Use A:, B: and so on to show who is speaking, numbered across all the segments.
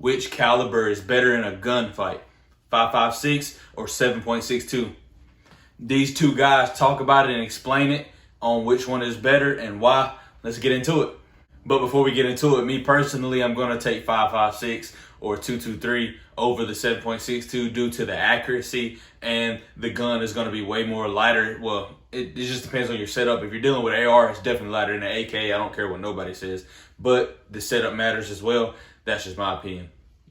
A: which caliber is better in a gunfight, 5.56 or 7.62. These two guys talk about it and explain it on which one is better and why. Let's get into it. But before we get into it, me personally, I'm going to take 5.56 or 2.23 over the 7.62 due to the accuracy, and the gun is going to be way more lighter. Well, it just depends on your setup. If you're dealing with AR, it's definitely lighter than an AK. I don't care what nobody says, but the setup matters as well. That's just my opinion.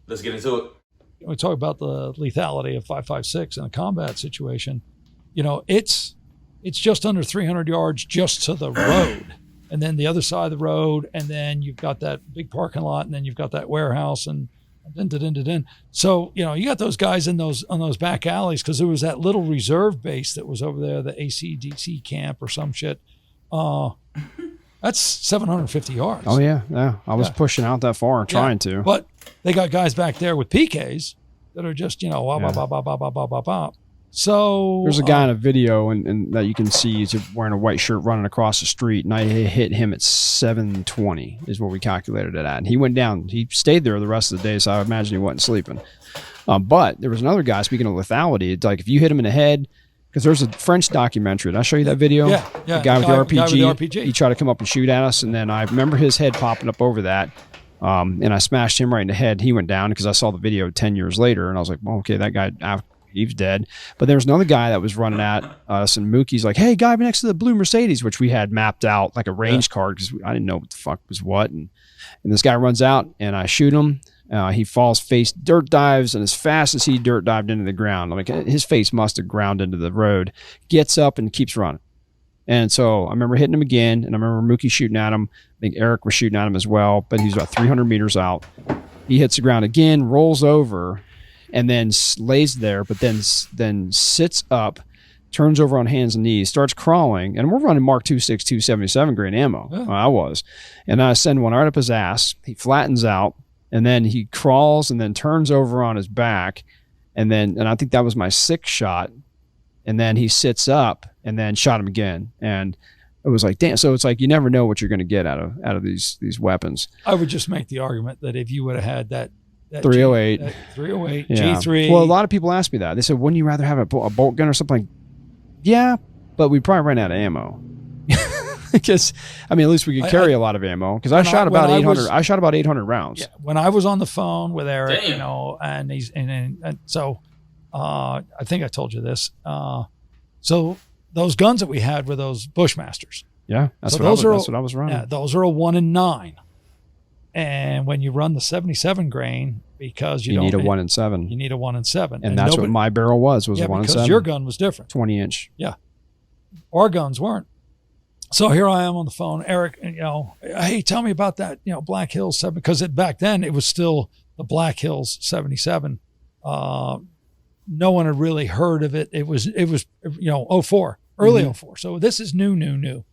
A: Let's get into it.
B: We talk about the lethality of 5.56 in a combat situation. You know, it's just under 300 yards just to the road, and then the other side of the road, and then you've got that big parking lot, and then you've got that warehouse, and then. So, you know, you got those guys on those back alleys, because there was that little reserve base that was over there, the ACDC camp or some shit. That's 750 yards.
C: Oh, yeah. I was pushing out that far, trying to.
B: But they got guys back there with PKs that are just, you know, bop. So
C: there's a guy in a video and that you can see he's wearing a white shirt running across the street, and I hit him at 720 is what we calculated it at. And he went down. He stayed there the rest of the day, so I imagine he wasn't sleeping. But there was another guy, speaking of lethality, it's like if you hit him in the head, because there's a French documentary. Did I show you that video?
B: Yeah.
C: The guy with the RPG. He tried to come up and shoot at us, and then I remember his head popping up over that. And I smashed him right in the head. He went down because I saw the video 10 years later, and I was like, well, okay, that guy, he's dead. But there was another guy that was running at us, and Mookie's like, hey, guy next to the blue Mercedes, which we had mapped out like a range card because I didn't know what the fuck was what. And this guy runs out, and I shoot him. He falls face, dirt dives, and as fast as he dirt dived into the ground, like his face must have ground into the road, gets up and keeps running. And so I remember hitting him again, and I remember Mookie shooting at him. I think Eric was shooting at him as well, but he's about 300 meters out. He hits the ground again, rolls over, and then lays there, but then sits up, turns over on hands and knees, starts crawling, and we're running Mark 2.6 277 grain ammo.
B: Yeah.
C: Well, I was. And I send one right up his ass. He flattens out, and then he crawls and then turns over on his back, and I think that was my sixth shot, and then he sits up and then shot him again. And it was like, damn. So it's like you never know what you're going to get out of these weapons.
B: I would just make the argument that if you would have had that
C: 308.
B: 308,
C: yeah.
B: G3.
C: Well, a lot of people ask me that. They said, wouldn't you rather have a bolt gun or something? Yeah, but we'd probably run out of ammo. Because, I mean, at least we could carry a lot of ammo. Because I shot about 800. I shot about 800 rounds.
B: Yeah, when I was on the phone with Eric, you know, and so I think I told you this. So those guns that we had were those Bushmasters.
C: Yeah, that's what I was running.
B: Yeah, those are a 1 in 9. And when you run the 77 grain, because you need
C: a 1 in 7.
B: You need a 1 in 7.
C: And that's what my barrel was a 1 in 7.
B: Because your gun was different.
C: 20 inch.
B: Yeah. Our guns weren't. So here I am on the phone, Eric, and, you know, hey, tell me about that, you know, Black Hills 7, because back then it was still the Black Hills 77. No one had really heard of it. It was, you know, 04, early 04. So this is new,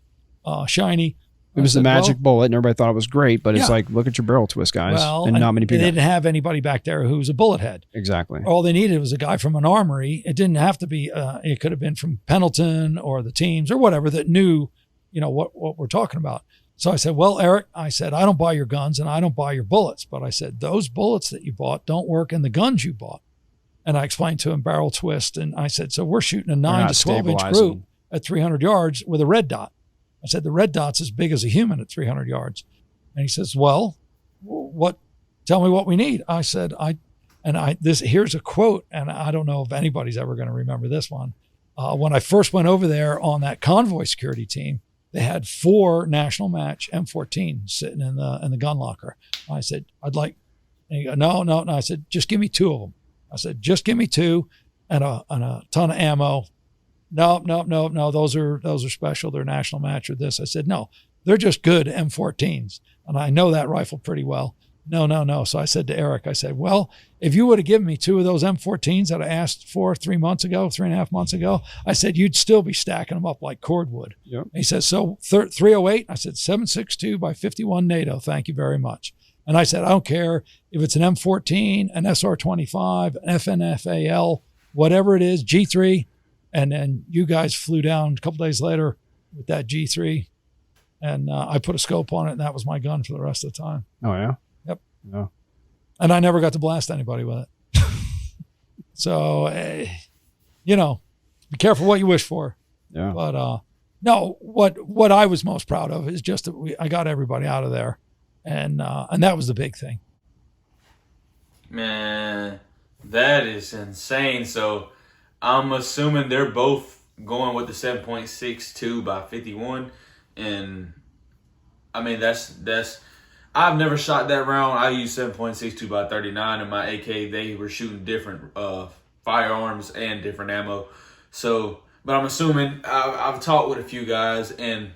B: shiny.
C: It was the magic bullet, and everybody thought it was great, but it's like, look at your barrel twist, guys.
B: Well,
C: and not many people.
B: They didn't have anybody back there who was a bullet head.
C: Exactly.
B: All they needed was a guy from an armory. It didn't have to be, it could have been from Pendleton or the teams or whatever that knew, you know, what we're talking about. So I said, well, Eric, I said, I don't buy your guns and I don't buy your bullets. But I said, those bullets that you bought don't work in the guns you bought. And I explained to him barrel twist. And I said, so we're shooting a 9 to 12 inch group at 300 yards with a red dot. I said, the red dot's as big as a human at 300 yards. And he says, well, tell me what we need. I said, here's a quote, and I don't know if anybody's ever going to remember this one. When I first went over there on that convoy security team, they had 4 national match M14 sitting in the gun locker. I said, I'd like, and he goes, no. I said, just give me 2 of them. I said, just give me 2 and a ton of ammo. No. Those are special. They're national match or this. I said, no, they're just good M14s. And I know that rifle pretty well. No. So I said to Eric, I said, well, if you would have given me 2 of those M14s that I asked for 3.5 months ago, I said, you'd still be stacking them up like cordwood.
C: Yep.
B: He says, so 308? I said, 7.62 by 51 NATO. Thank you very much. And I said, I don't care if it's an M14, an SR25, an FNFAL, whatever it is, G3. And then you guys flew down a couple days later with that G3. And I put a scope on it, and that was my gun for the rest of the time.
C: Oh, yeah?
B: Yep.
C: Yeah.
B: And I never got to blast anybody with it. So, you know, be careful what you wish for.
C: Yeah.
B: But no, what I was most proud of is just that I got everybody out of there, and that was the big thing.
A: Man, that is insane. So I'm assuming they're both going with the 7.62 by 51, and I mean that's I've never shot that round. I used 7.62 by 39 in my AK. They were shooting different firearms and different ammo. So, but I'm assuming I've talked with a few guys, and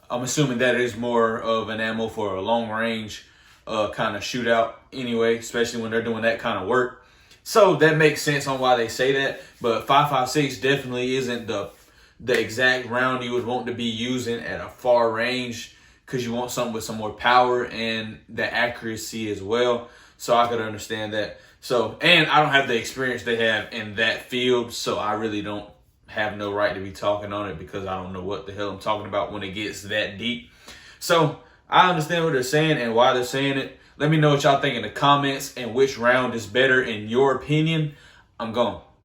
A: I'm assuming that is more of an ammo for a long range kind of shootout anyway, especially when they're doing that kind of work. So that makes sense on why they say that. But 5.56 definitely isn't the exact round you would want to be using at a far range, because you want something with some more power and the accuracy as well. So I could understand that. So, and I don't have the experience they have in that field, so I really don't have no right to be talking on it, because I don't know what the hell I'm talking about when it gets that deep. So I understand what they're saying and why they're saying it. Let me know what y'all think in the comments and which round is better in your opinion. I'm gone.